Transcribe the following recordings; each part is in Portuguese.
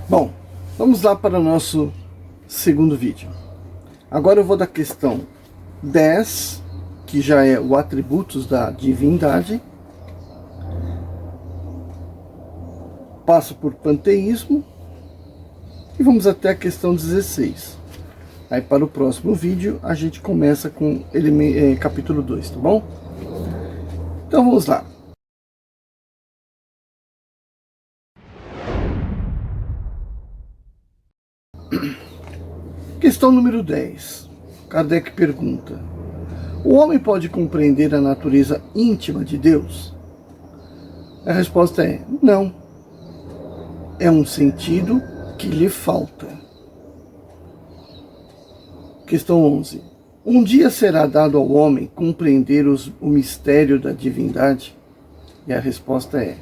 Bom, vamos lá para o nosso segundo vídeo. Agora eu vou da questão 10, que já é o atributos da divindade. Passo por panteísmo e vamos até a questão 16. Aí para o próximo vídeo a gente começa com capítulo 2, tá bom? Então vamos lá. Questão número 10. Kardec pergunta: o homem pode compreender a natureza íntima de Deus? A resposta é não. É um sentido que lhe falta. Questão 11. Um dia será dado ao homem compreender o mistério da divindade? E a resposta é: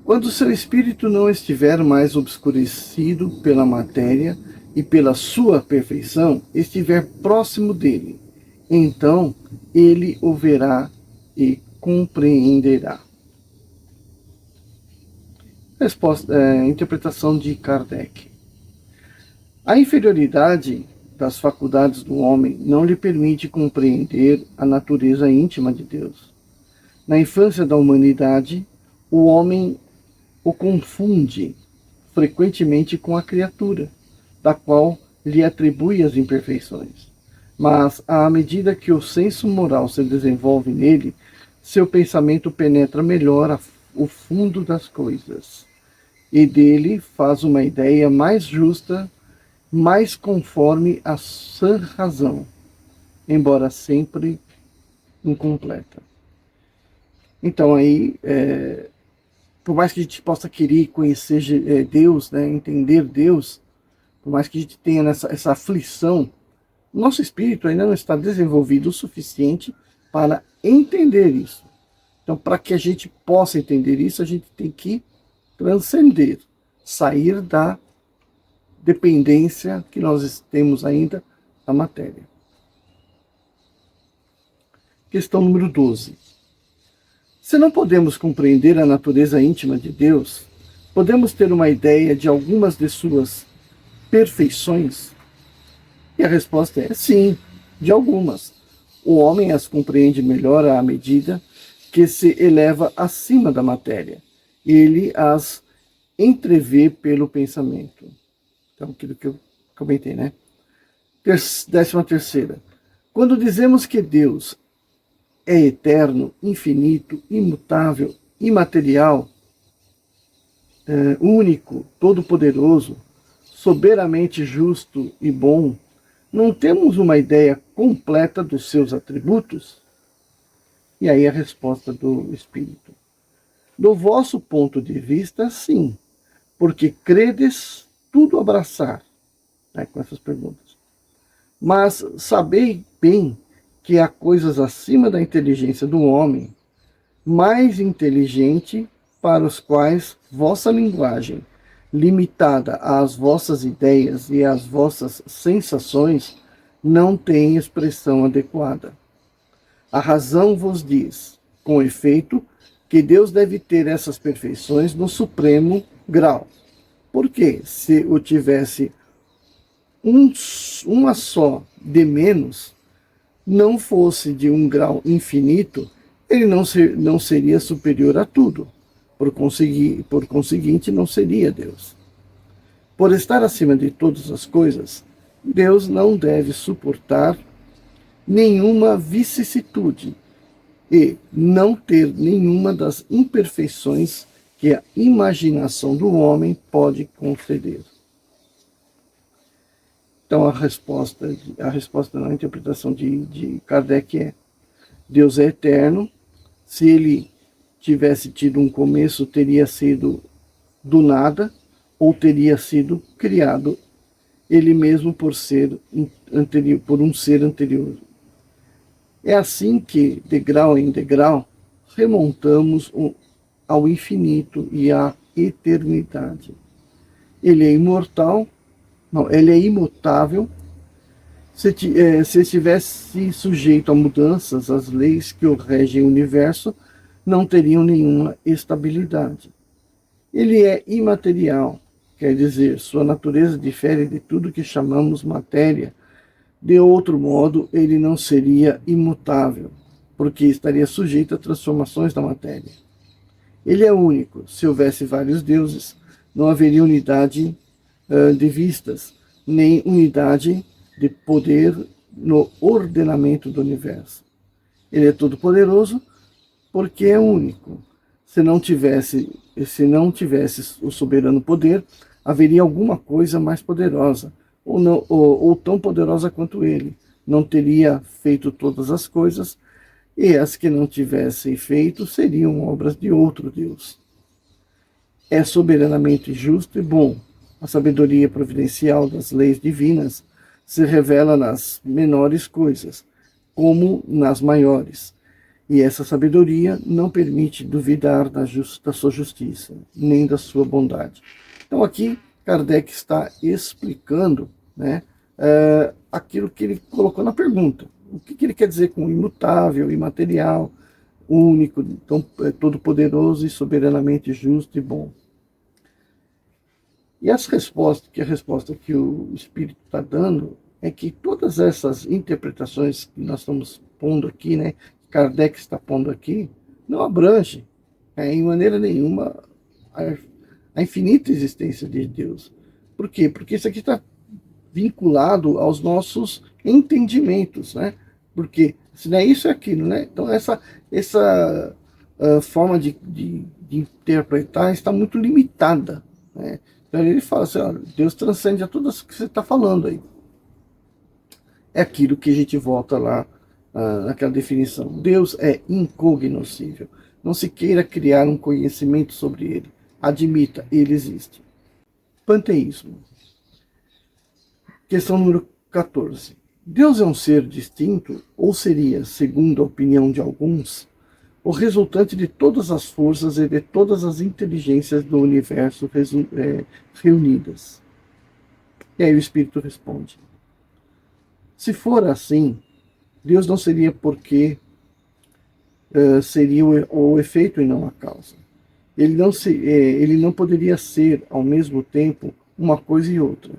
quando seu espírito não estiver mais obscurecido pela matéria e pela sua perfeição, estiver próximo dele, então ele o verá e compreenderá. Interpretação de Kardec. A inferioridade das faculdades do homem não lhe permite compreender a natureza íntima de Deus. Na infância da humanidade, o homem o confunde frequentemente com a criatura, da qual lhe atribui as imperfeições. Mas, à medida que o senso moral se desenvolve nele, seu pensamento penetra melhor o fundo das coisas, e dele faz uma ideia mais justa, mais conforme a sã razão, embora sempre incompleta. Então aí, por mais que a gente possa querer conhecer Deus, né, entender Deus, por mais que a gente tenha essa aflição, nosso espírito ainda não está desenvolvido o suficiente para entender isso. Então, para que a gente possa entender isso, a gente tem que transcender, sair da dependência que nós temos ainda da matéria. Questão número 12. Se não podemos compreender a natureza íntima de Deus, podemos ter uma ideia de algumas de suas perfeições? E a resposta é sim, de algumas. O homem as compreende melhor à medida que se eleva acima da matéria. Ele as entrevê pelo pensamento. Então, aquilo que eu comentei, né? 13ª. Quando dizemos que Deus é eterno, infinito, imutável, imaterial, único, todo-poderoso, soberanamente justo e bom, não temos uma ideia completa dos seus atributos? E aí a resposta do Espírito: do vosso ponto de vista, sim, porque credes tudo abraçar, né, com essas perguntas. Mas sabei bem que há coisas acima da inteligência do homem, mais inteligente, para os quais vossa linguagem, limitada às vossas ideias e às vossas sensações, não tem expressão adequada. A razão vos diz, com efeito, que Deus deve ter essas perfeições no supremo grau. Porque se o tivesse uma só de menos, não fosse de um grau infinito, ele não seria superior a tudo. Por conseguinte, não seria Deus. Por estar acima de todas as coisas, Deus não deve suportar nenhuma vicissitude e não ter nenhuma das imperfeições que a imaginação do homem pode conceder. Então a resposta na interpretação de Kardec é: Deus é eterno. Se ele tivesse tido um começo, teria sido do nada, ou teria sido criado ele mesmo por um ser anterior. É assim que, degrau em degrau, remontamos ao infinito e à eternidade. Ele é imortal, não, ele é imutável. Se estivesse sujeito a mudanças, as leis que o regem o universo não teriam nenhuma estabilidade. Ele é imaterial, quer dizer, sua natureza difere de tudo que chamamos matéria. De outro modo, ele não seria imutável, porque estaria sujeito a transformações da matéria. Ele é único. Se houvesse vários deuses, não haveria unidade de vistas, nem unidade de poder no ordenamento do universo. Ele é todo-poderoso porque é único. Se não tivesse o soberano poder, haveria alguma coisa mais poderosa, ou tão poderosa quanto ele. Não teria feito todas as coisas, e as que não tivessem feito seriam obras de outro Deus. É soberanamente justo e bom. A sabedoria providencial das leis divinas se revela nas menores coisas, como nas maiores. E essa sabedoria não permite duvidar da sua justiça, nem da sua bondade. Então aqui Kardec está explicando, né, aquilo que ele colocou na pergunta. O que ele quer dizer com imutável, imaterial, único, todo-poderoso e soberanamente justo e bom. E a resposta que o Espírito está dando é que todas essas interpretações que nós estamos pondo aqui, né, Kardec está pondo aqui, não abrange em maneira nenhuma a infinita existência de Deus. Por quê? Porque isso aqui está vinculado aos nossos entendimentos, né? Porque se não é isso, é aquilo, né? Então essa forma de interpretar está muito limitada, né? Então ele fala assim, olha, Deus transcende a tudo isso que você está falando aí. É aquilo que a gente volta lá naquela definição. Deus é incognoscível. Não se queira criar um conhecimento sobre ele. Admita, ele existe. Panteísmo. Questão número 14. Deus é um ser distinto ou seria, segundo a opinião de alguns, o resultante de todas as forças e de todas as inteligências do universo reunidas? E aí o Espírito responde. Se for assim, Deus não seria porque seria o efeito e não a causa. Ele não poderia ser, ao mesmo tempo, uma coisa e outra.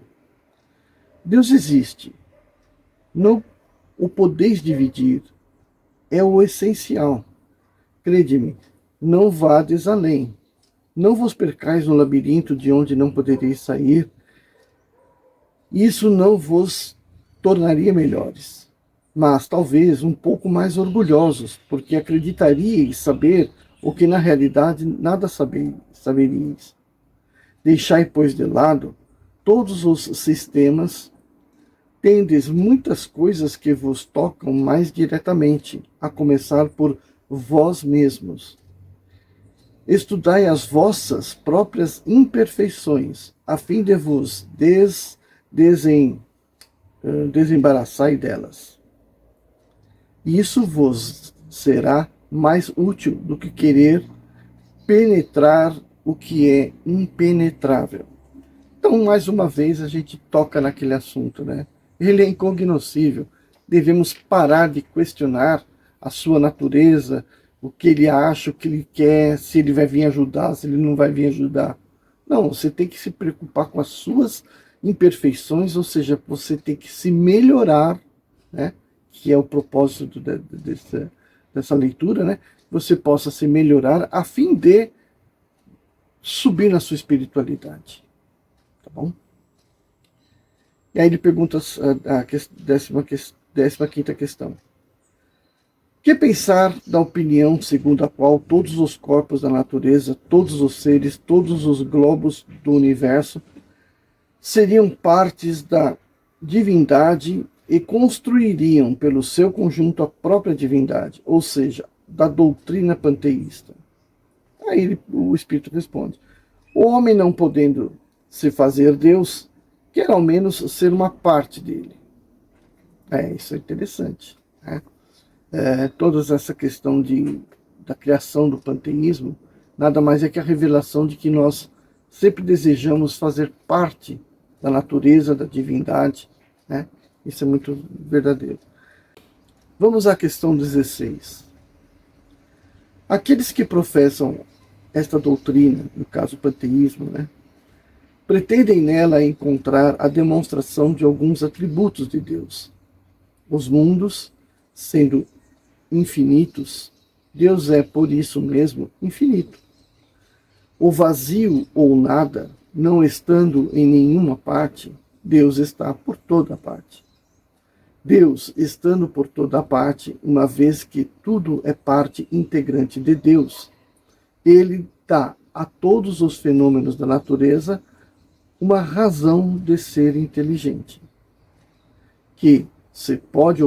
Deus existe. Não o podeis dividir. É o essencial. Crede-me, não vades além. Não vos percais no labirinto de onde não podereis sair. Isso não vos tornaria melhores, mas talvez um pouco mais orgulhosos, porque acreditaríeis saber o que na realidade nada saberíeis. Deixai, pois, de lado todos os sistemas, tendes muitas coisas que vos tocam mais diretamente, a começar por vós mesmos. Estudai as vossas próprias imperfeições, a fim de vos desembaraçai delas. Isso vos será mais útil do que querer penetrar o que é impenetrável. Então, mais uma vez, a gente toca naquele assunto, né? Ele é incognoscível. Devemos parar de questionar a sua natureza, o que ele acha, o que ele quer, se ele vai vir ajudar, se ele não vai vir ajudar. Não, você tem que se preocupar com as suas imperfeições, ou seja, você tem que se melhorar, né? Que é o propósito dessa leitura, né? Você possa se melhorar a fim de subir na sua espiritualidade. Tá bom? E aí ele pergunta a 15ª questão. Que pensar da opinião segundo a qual todos os corpos da natureza, todos os seres, todos os globos do universo seriam partes da divindade e construiriam pelo seu conjunto a própria divindade, ou seja, da doutrina panteísta? Aí o Espírito responde. O homem, não podendo se fazer Deus, quer ao menos ser uma parte dele. Isso é interessante, né? Toda essa questão da criação do panteísmo nada mais é que a revelação de que nós sempre desejamos fazer parte da natureza, da divindade, né? Isso é muito verdadeiro. Vamos à questão 16. Aqueles que professam esta doutrina, no caso o panteísmo, né, pretendem nela encontrar a demonstração de alguns atributos de Deus. Os mundos, sendo infinitos, Deus é, por isso mesmo, infinito. O vazio ou nada, não estando em nenhuma parte, Deus está por toda parte. Deus, estando por toda parte, uma vez que tudo é parte integrante de Deus, ele dá a todos os fenômenos da natureza uma razão de ser inteligente, que se pode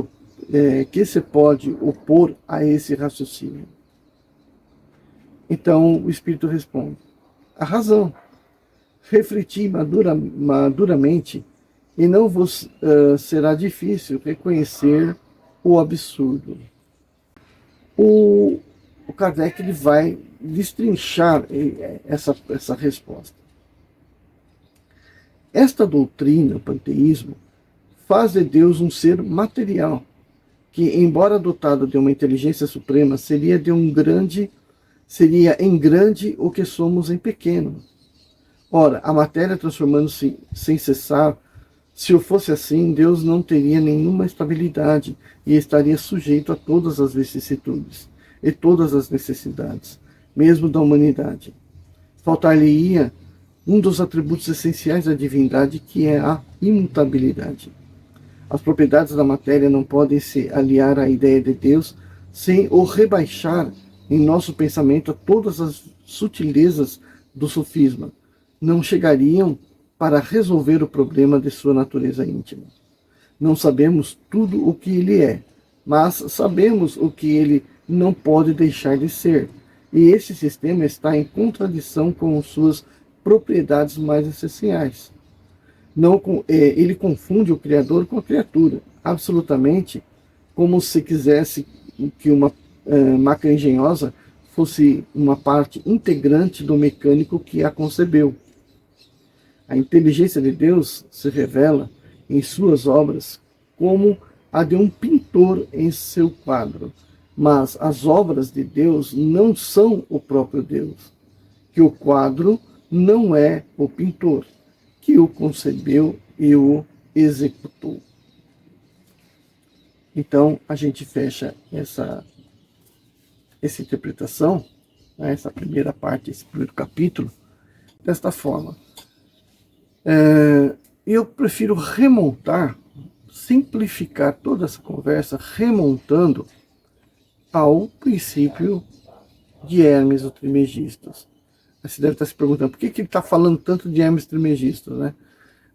opor a esse raciocínio. Então o Espírito responde: a razão. Refleti maduramente e não vos será difícil reconhecer o absurdo. O Kardec ele vai destrinchar essa resposta. Esta doutrina, o panteísmo, faz de Deus um ser material, que, embora dotado de uma inteligência suprema, seria em grande o que somos em pequeno. Ora, a matéria transformando-se sem cessar, se o fosse assim, Deus não teria nenhuma estabilidade e estaria sujeito a todas as vicissitudes e todas as necessidades, mesmo da humanidade. Faltar-lhe-ia um dos atributos essenciais da divindade, que é a imutabilidade. As propriedades da matéria não podem se aliar à ideia de Deus sem o rebaixar em nosso pensamento a todas as sutilezas do sofisma. Não chegariam para resolver o problema de sua natureza íntima. Não sabemos tudo o que ele é, mas sabemos o que ele não pode deixar de ser. E esse sistema está em contradição com suas propriedades mais essenciais. Ele confunde o Criador com a criatura, absolutamente, como se quisesse que uma máquina engenhosa fosse uma parte integrante do mecânico que a concebeu. A inteligência de Deus se revela em suas obras como a de um pintor em seu quadro, mas as obras de Deus não são o próprio Deus, que o quadro não é o pintor, que o concebeu e o executou. Então, a gente fecha essa interpretação, essa primeira parte, esse primeiro capítulo, desta forma. Eu prefiro simplificar toda essa conversa, remontando ao princípio de Hermes o Trismegistus. Você deve estar se perguntando por que ele está falando tanto de Hermes Trismegistus, né?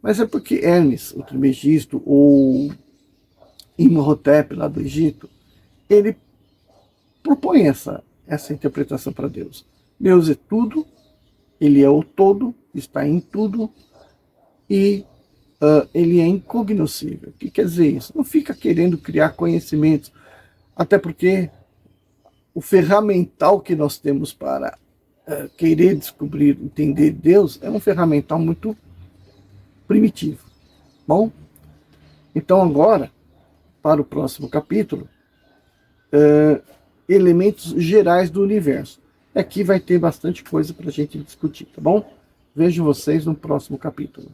Mas é porque Hermes o Trismegisto, ou Imhotep lá do Egito, ele propõe essa interpretação para Deus. Deus é tudo, ele é o todo, está em tudo, e ele é incognoscível. O que quer dizer isso? Não fica querendo criar conhecimentos, até porque o ferramental que nós temos para querer descobrir, entender Deus, é um ferramental muito primitivo. Bom, então agora, para o próximo capítulo, elementos gerais do universo. Aqui vai ter bastante coisa para a gente discutir, tá bom? Vejo vocês no próximo capítulo.